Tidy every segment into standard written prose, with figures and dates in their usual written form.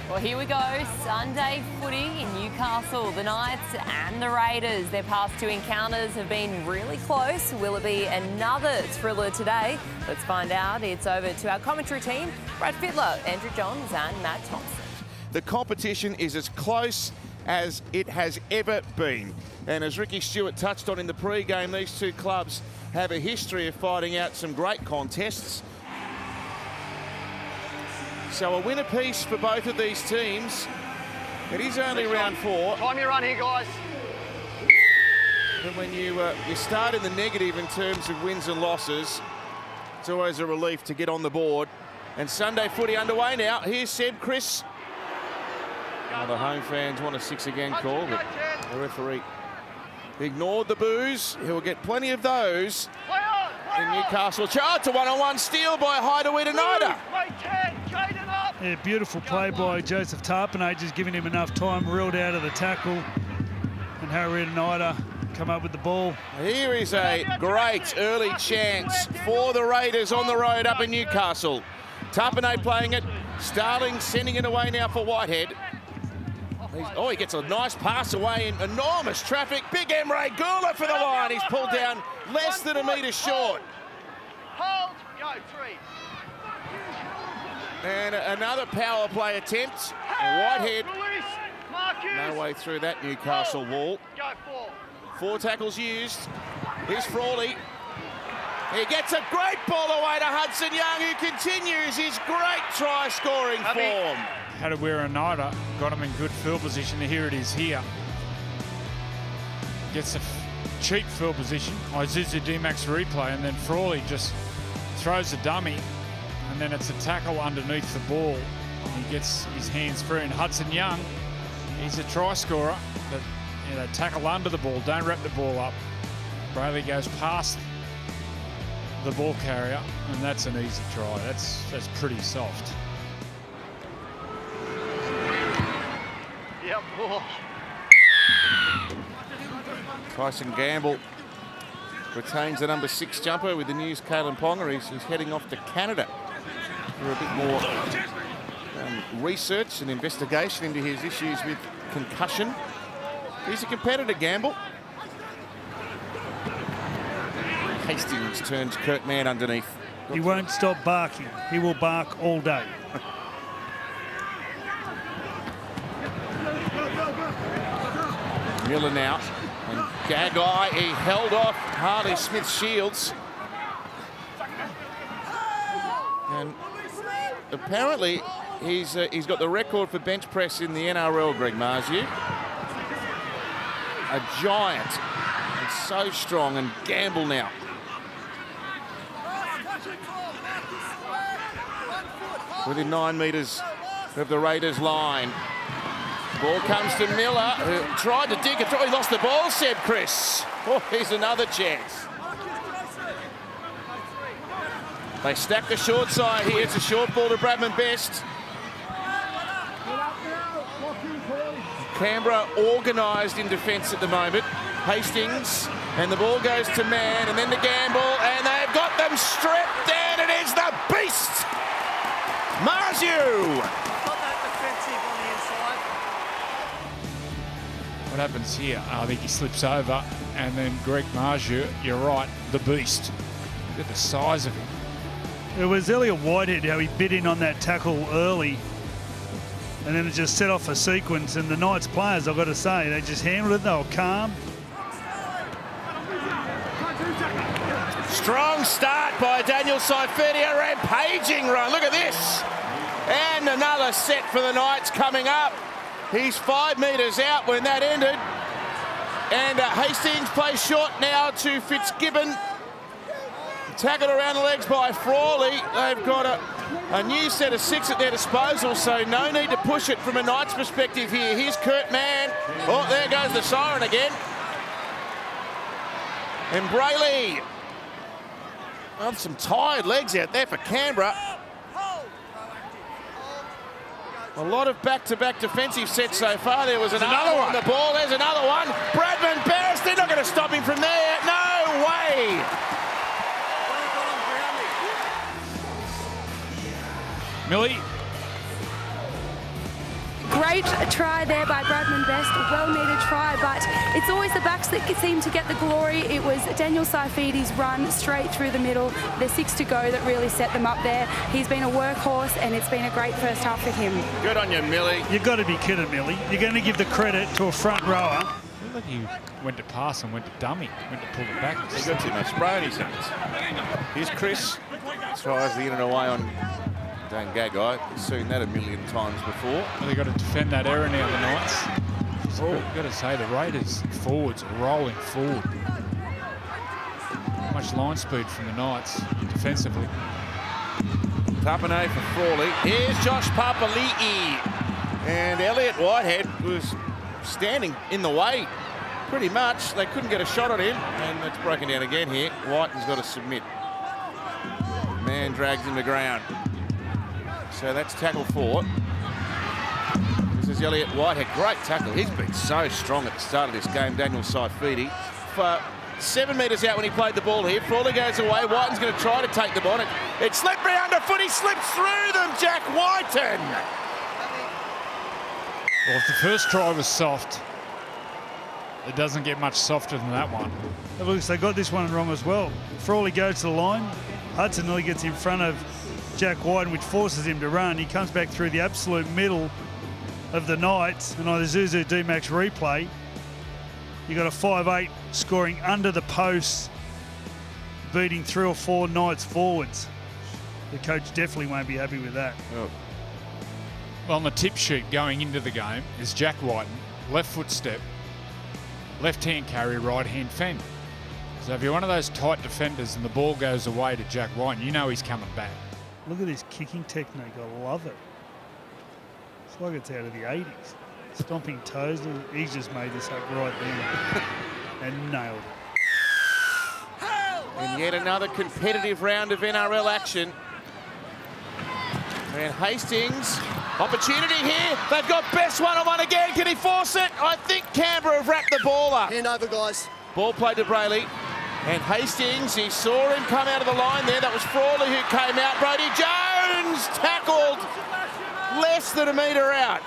Well, here we go. Sunday footy in Newcastle. The Knights and the Raiders. Their past two encounters have been really close. Will it be another thriller today? Let's find out. It's over to our commentary team, Brad Fittler, Andrew Johns and Matt Thompson. The competition is as close as it has ever been. And as Ricky Stewart touched on in the pre-game, these two clubs have a history of fighting out some great contests. So a win apiece for both of these teams. It is only round 4. Time your run here, guys. But when you start in the negative in terms of wins and losses, it's always a relief to get on the board. And Sunday footy underway now. Here's Seb, Chris. The home fans want a 6 again call, but the referee ignored the boos. He'll get plenty of those in Newcastle. It's a one-on-one steal by Hideaway Nida. Yeah, beautiful play by Joseph Tarpanay, just giving him enough time, reeled out of the tackle, and Harry Nida come up with the ball. Here is a great early chance for the Raiders on the road up in Newcastle. Tarpanay playing it, Starling sending it away now for Whitehead. He gets a nice pass away in enormous traffic. Big Emre Gula for the line. He's pulled down less than a metre short. Hold, go, 3. And another power play attempt. Whitehead, no way through that Newcastle wall. Go, 4. 4 tackles used. Here's Frawley. He gets a great ball away to Hudson Young, who continues his great try-scoring form. Hideaway Nida got him in good field position. Here it is here. Gets a cheap field position. Isuzu D-Max replay, and then Frawley just throws a dummy, and then it's a tackle underneath the ball. He gets his hands free, and Hudson Young, he's a try scorer, but tackle under the ball, don't wrap the ball up. Brayley goes past the ball carrier, and that's an easy try. That's pretty soft. Yep. Tyson Gamble retains the number 6 jumper with the news. Kalen Ponga, he's heading off to Canada for a bit more research and investigation into his issues with concussion. He's a competitor, Gamble. Hastings turns Kurt Mann underneath. He won't stop barking. He will bark all day. Miller now, and Gagai, he held off Harley Smith-Shields. And apparently he's got the record for bench press in the NRL, Greg Marziu. A giant, and so strong, and Gamble now. Within 9 metres of the Raiders' line. Ball comes to Miller, who tried to dig it through. He lost the ball, said Chris. Oh, here's another chance. They stack the short side here. It's a short ball to Bradman Best. Canberra organised in defence at the moment. Hastings, and the ball goes to Mann, and then to Gamble, and they've got them stripped down. It is the beast, Marziu. What happens here? I think he slips over, and then Greg Marziu, you're right, the beast. Look at the size of him. It was Elliot Whitehead how he bit in on that tackle early, and then it just set off a sequence. And the Knights players, I've got to say, they just handled it. They were calm. Strong start by Daniel Seifert, a rampaging run. Look at this. And another set for the Knights coming up. He's 5 metres out when that ended. And Hastings plays short now to Fitzgibbon. Tackled around the legs by Frawley. They've got a new set of 6 at their disposal, so no need to push it from a Knights perspective here. Here's Kurt Mann. Oh, there goes the siren again. And Brayley. Oh, some tired legs out there for Canberra. A lot of back-to-back defensive sets so far. There was another one on the ball. There's another one. Bradman Barris, they're not going to stop him from there. No way. Millie great try there by Bradman Best, a well-needed try, but it's always the backs that seem to get the glory. It was Daniel Saifidi's run straight through the middle, the 6 to go, that really set them up there. He's been a workhorse, and it's been a great first half for him. Good on you, Millie. You've got to be kidding, Millie. You're going to give the credit to a front rower. I feel like he went to pass and went to dummy, went to pull it back. He got too much spray in his hands. Here's Chris. Tries the in and away on Dan Gagai. He's seen that a million times before. Well, they've got to defend that error now, the Knights. You've got to say the Raiders forwards are rolling forward. Much line speed from the Knights defensively. Tapane for Frawley. Here's Josh Papali'i. And Elliot Whitehead was standing in the way pretty much. They couldn't get a shot on him. And it's broken down again here. Whiten's got to submit. Man drags him to ground. So that's tackle 4. This is Elliot Whitehead. Great tackle. He's been so strong at the start of this game, Daniel Saifidi. For 7 metres out when he played the ball here. Frawley goes away. Whiten's going to try to take them on it. It's slippery underfoot. He slips through them, Jack Whiten. Well, if the first try was soft, it doesn't get much softer than that one. It looks they got this one wrong as well. Frawley goes to the line. Hudson nearly gets in front of Jack Whiten, which forces him to run. He comes back through the absolute middle of the Knights, and on the Zuzu D-Max replay, you got a 5'8" scoring under the posts, beating 3 or 4 Knights forwards. The coach definitely won't be happy with that. Oh. Well, on the tip sheet going into the game is Jack Whiten, left foot step, left-hand carry, right-hand fend. So if you're one of those tight defenders and the ball goes away to Jack Whiten, you know he's coming back. Look at this kicking technique. I love it. It's like it's out of the 80s. Stomping toes. He's just made this up right there and nailed it. And yet another competitive round of NRL action. And Hastings, opportunity here. They've got Best one-on-one again. Can he force it? I think Canberra have wrapped the ball up. Hand over, guys. Ball played to Brayley. And Hastings, he saw him come out of the line there. That was Frawley who came out. Brodie Jones tackled less than a metre out.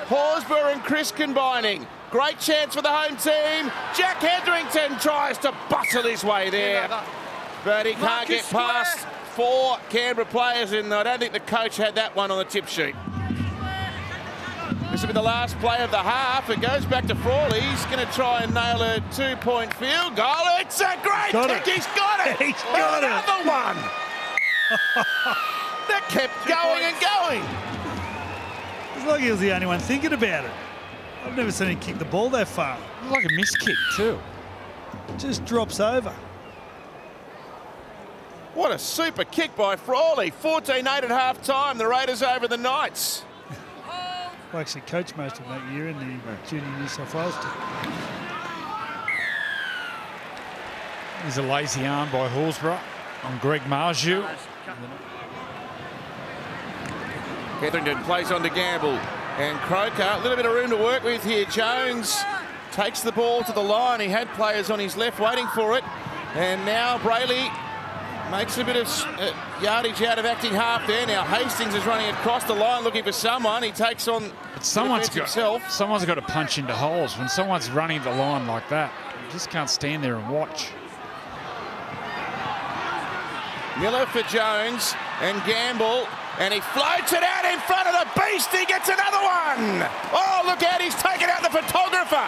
Horsburgh and Chris combining. Great chance for the home team. Jack Hetherington tries to bustle his way there. But he can't get past 4 Canberra players, and I don't think the coach had that one on the tip sheet. This will be the last play of the half. It goes back to Frawley. He's going to try and nail a 2-point field goal. It's a great kick. He's got it. He's got Another one. That kept going and going. It's like he was the only one thinking about it. I've never seen him kick the ball that far. It was like a missed kick too. It just drops over. What a super kick by Frawley. 14-8 at half-time. The Raiders over the Knights. I actually coached most of that year in the junior New South Wales team. There's a lazy arm by Horsburgh on Greg Marju. Hetherington plays on to Gamble. And Croker, a little bit of room to work with here. Jones takes the ball to the line. He had players on his left waiting for it. And now Brayley makes a bit of yardage out of acting half there. Now Hastings is running across the line looking for someone. He takes on Someone's himself. got to punch into holes. When someone's running the line like that, you just can't stand there and watch. Miller for Jones and Gamble. And he floats it out in front of the beast. He gets another one. Oh, look out. He's taken out the photographer.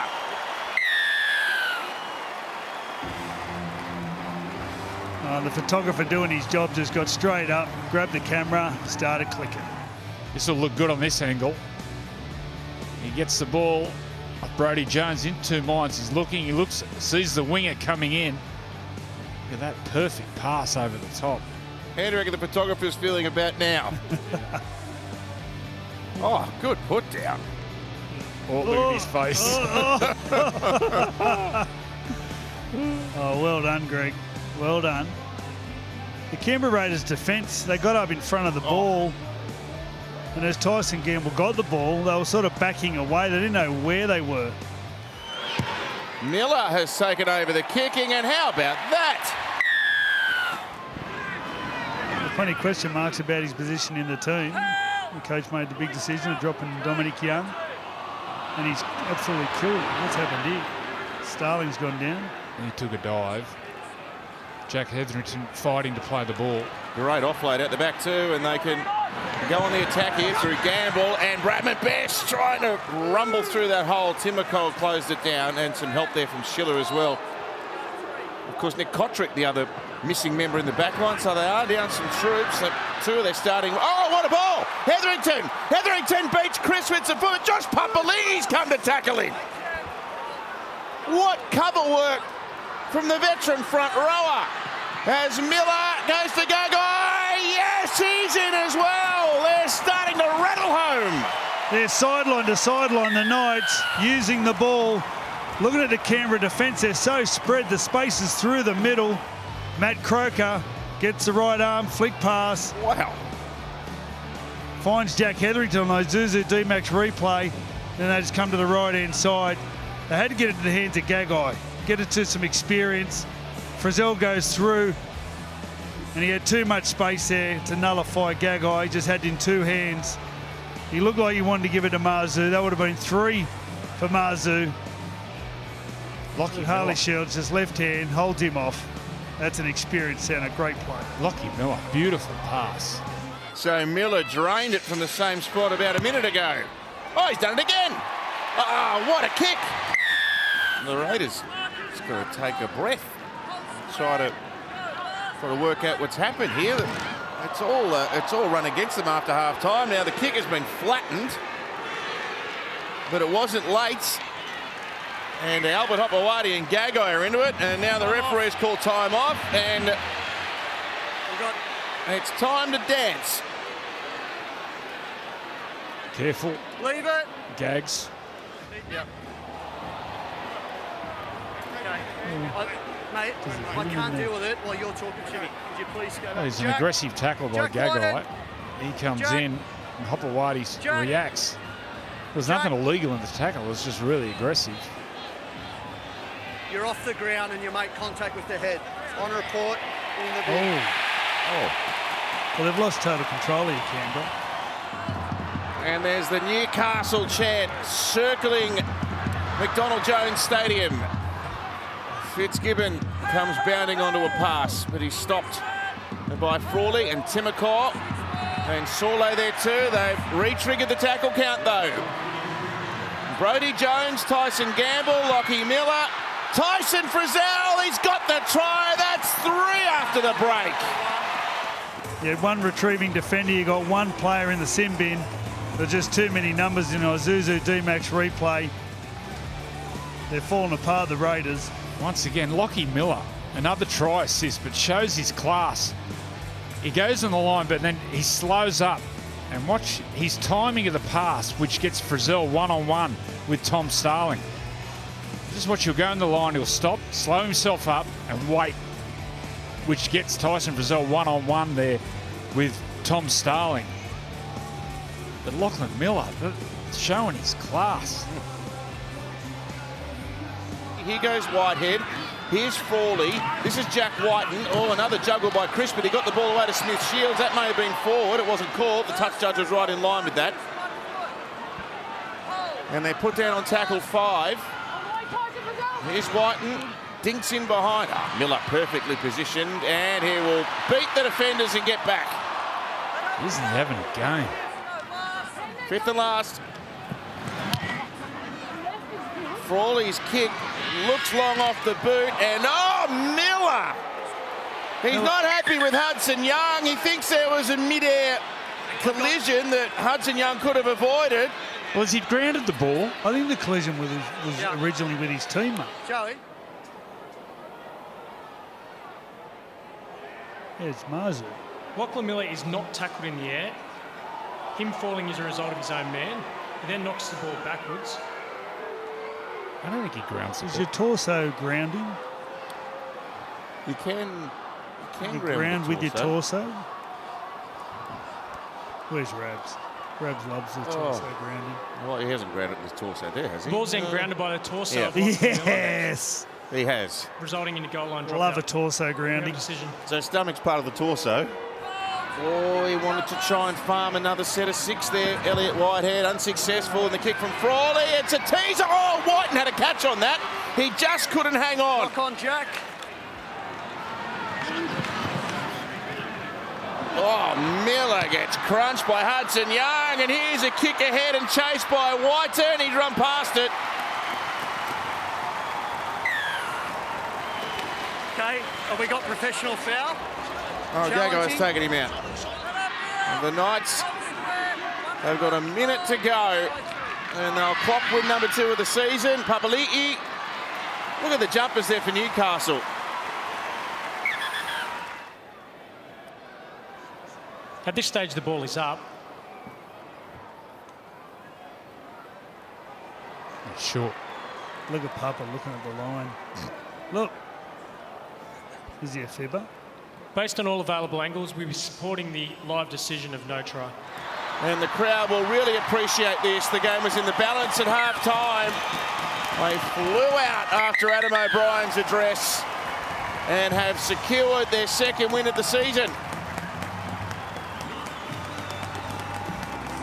The photographer doing his job just got straight up, grabbed the camera, started clicking. This will look good on this angle. He gets the ball of Brodie Jones in 2 minds. He's looking, he looks, sees the winger coming in. Look at that perfect pass over the top. How do you reckon the photographer's feeling about now? Oh, good put down. Oh, look at his face. Oh, well done, Greg. Well done. The Canberra Raiders defence, they got up in front of the ball. And as Tyson Gamble got the ball, they were sort of backing away. They didn't know where they were. Miller has taken over the kicking, and how about that? Plenty of question marks about his position in the team. The coach made the big decision of dropping Dominic Young, and he's absolutely killed it. What's happened here? Starling's gone down. He took a dive. Jack Hetherington fighting to play the ball. Great offload out the back too, and they can go on the attack here through Gamble, and Bradman Best trying to rumble through that hole. Timoko closed it down, and some help there from Schiller as well. Of course, Nick Kotrick, the other missing member in the back line, so they are down some troops. Two of their starting. Oh, what a ball! Hetherington beats Chris with some foot. Josh Papali's come to tackle him. What cover work from the veteran front rower as Miller goes to Gagai. Yes, he's in as well. They're starting to rattle home. They're sideline to sideline, the Knights, using the ball. Looking at the Canberra defence, they're so spread. The space is through the middle. Matt Croker gets the right arm, flick pass. Wow. Finds Jack Hetherington on those Zuzu D-Max replay. Then they just come to the right-hand side. They had to get it to the hands of Gagai, get it to some experience. Frizzell goes through, and he had too much space there to nullify Gagai. He just had it in two hands. He looked like he wanted to give it to Marzu. That would have been 3 for Marzu. Lockie Harley Miller. Shields, just left hand, holds him off. That's an experienced centre, great play. Lockie Miller, beautiful pass. So Miller drained it from the same spot about a minute ago. Oh, he's done it again. Oh, what a kick. The Raiders just got to take a breath. Try to work out what's happened here. It's all run against them after half time. Now the kick has been flattened, but it wasn't late. And Albert Hopewadi and Gagai are into it, and now the referee's called time off, and it's time to dance. Careful. Leave it. Gags. Yep. Okay. Mate, I can't deal with it while you're talking to me. Could you please go back? Oh, he's an Jack, aggressive tackle by Jack Gagai. White. He comes Jack. in, and Hopewadi Jack. reacts. There's Jack. nothing illegal in the tackle. It was just really aggressive. You're off the ground and you make contact with the head. On report in the bin. Oh. Well, they've lost total control here, Canberra. And there's the Newcastle chant circling McDonald Jones Stadium. Fitzgibbon comes bounding onto a pass, but he's stopped by Frawley and Timoko. And Saulo there too. They've re-triggered the tackle count though. Brodie Jones, Tyson Gamble, Lockie Miller, Tyson Frizzell, he's got the try. That's 3 after the break. You had one retrieving defender, you got one player in the sin bin. There's just too many numbers in Isuzu D-Max replay. They're falling apart, the Raiders. Once again, Lockie Miller, another try assist, but shows his class. He goes on the line, but then he slows up. And watch his timing of the pass, which gets Frizzell one-on-one with Tom Starling. Just watch, he'll go on the line, he'll stop, slow himself up, and wait, which gets Tyson Frizzell one-on-one there with Tom Starling. But Lachlan Miller, showing his class. Here goes Whitehead. Here's Frawley. This is Jack Whiten. Oh, another juggle by Chris, but he got the ball away to Smith Shields. That may have been forward. It wasn't called. The touch judge was right in line with that. And they put down on tackle 5. Here's Whiten. Dinks in behind. Oh, Miller perfectly positioned, and he will beat the defenders and get back. Isn't he having a game? 5th and last. Frawley's kick looks long off the boot, and oh, Miller! He's not happy with Hudson Young. He thinks there was a mid-air collision that Hudson Young could have avoided. Well, has he grounded the ball? I think the collision was originally with his teammate. Joey. Yeah, it's Marzu. Lachlan Miller is not tackled in the air. Him falling is a result of his own man. He then knocks the ball backwards. I don't think he grounds the Is ball. your torso grounding? You can You ground ground the with your torso. torso? Where's Rabs? Rabs loves the torso grounding. Well, he hasn't grounded his torso there, has he? The ball's then grounded by the torso Yeah. of Lachlan Miller, Yes! He has. resulting in a goal line drop Love a out. torso grounding. Decision. So stomach's part of the torso. Oh, he wanted to try and farm another set of 6 there. Elliott Whitehead unsuccessful in the kick from Frawley. It's a teaser. Oh, Whiten had a catch on that. He just couldn't hang on. Lock on, Jack. Oh, Miller gets crunched by Hudson Young, and here's a kick ahead and chased by Whiten. He'd run past it. Okay, have we got professional foul? Oh, Gago's taking him out. And the Knights have got a minute to go, and they'll clock win number 2 of the season. Papali'i. Look at the jumpers there for Newcastle. At this stage, the ball is up. Short. Look at Papa looking at the line. Look. Is he a fibber? Based on all available angles, we'll be supporting the live decision of no try. And the crowd will really appreciate this. The game was in the balance at half-time. They flew out after Adam O'Brien's address and have secured their second win of the season.